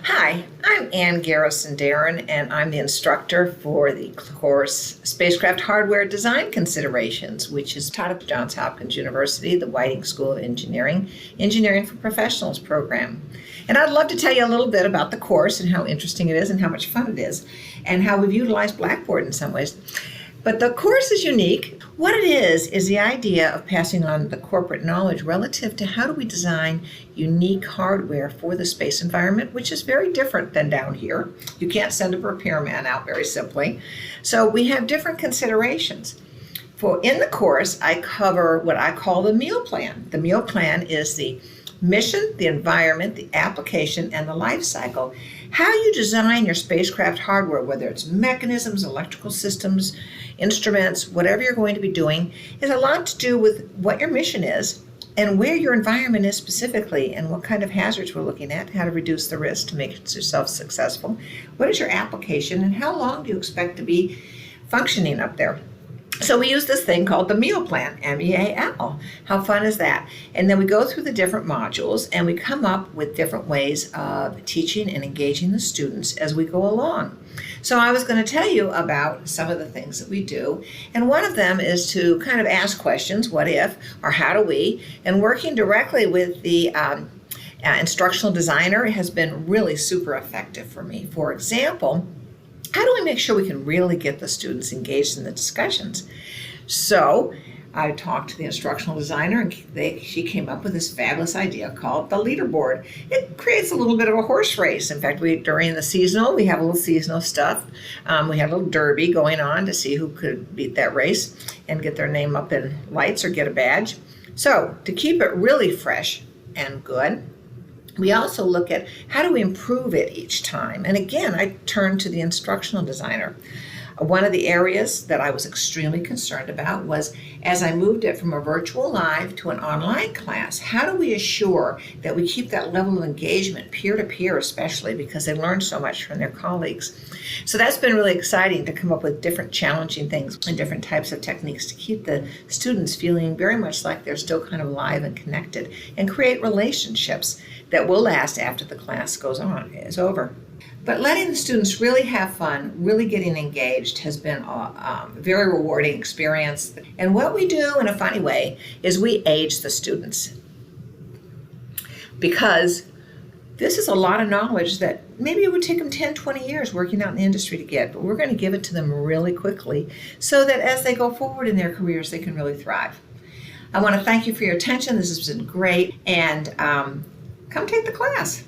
Hi, I'm Ann Garrison-Darren, and I'm the instructor for the course Spacecraft Hardware Design Considerations, which is taught at Johns Hopkins University, the Whiting School of Engineering for Professionals program. And I'd love to tell you a little bit about the course and how interesting it is and how much fun it is and how we've utilized Blackboard in some ways. But the course is unique. What it is the idea of passing on the corporate knowledge relative to how do we design unique hardware for the space environment, which is very different than down here. You can't send a repairman out very simply. So we have different considerations. In the course, I cover what I call the meal plan. The meal plan is the mission, the environment, the application, and the life cycle. How you design your spacecraft hardware, whether it's mechanisms, electrical systems, instruments, whatever you're going to be doing, is a lot to do with what your mission is and where your environment is specifically and what kind of hazards we're looking at, how to reduce the risk to make yourself successful. What is your application and how long do you expect to be functioning up there? So we use this thing called the meal plan, MEAL. How fun is that? And then we go through the different modules and we come up with different ways of teaching and engaging the students as we go along. So I was going to tell you about some of the things that we do. And one of them is to kind of ask questions, what if, or how do we? And working directly with the instructional designer has been really super effective for me. For example, how do we make sure we can really get the students engaged in the discussions? So I talked to the instructional designer and she came up with this fabulous idea called the Leaderboard. It creates a little bit of a horse race. In fact, during the seasonal, we have a little seasonal stuff. We have a little derby going on to see who could beat that race and get their name up in lights or get a badge. So to keep it really fresh and good, we also look at how do we improve it each time. And again, I turned to the instructional designer. One of the areas that I was extremely concerned about was as I moved it from a virtual live to an online class, how do we assure that we keep that level of engagement, peer-to-peer especially, because they learn so much from their colleagues. So that's been really exciting to come up with different challenging things and different types of techniques to keep the students feeling very much like they're still kind of live and connected and create relationships that will last after the class is over. But letting the students really have fun, really getting engaged has been a very rewarding experience. And what we do in a funny way is we age the students. Because this is a lot of knowledge that maybe it would take them 10, 20 years working out in the industry to get, but we're going to give it to them really quickly so that as they go forward in their careers, they can really thrive. I want to thank you for your attention. This has been great, and come take the class.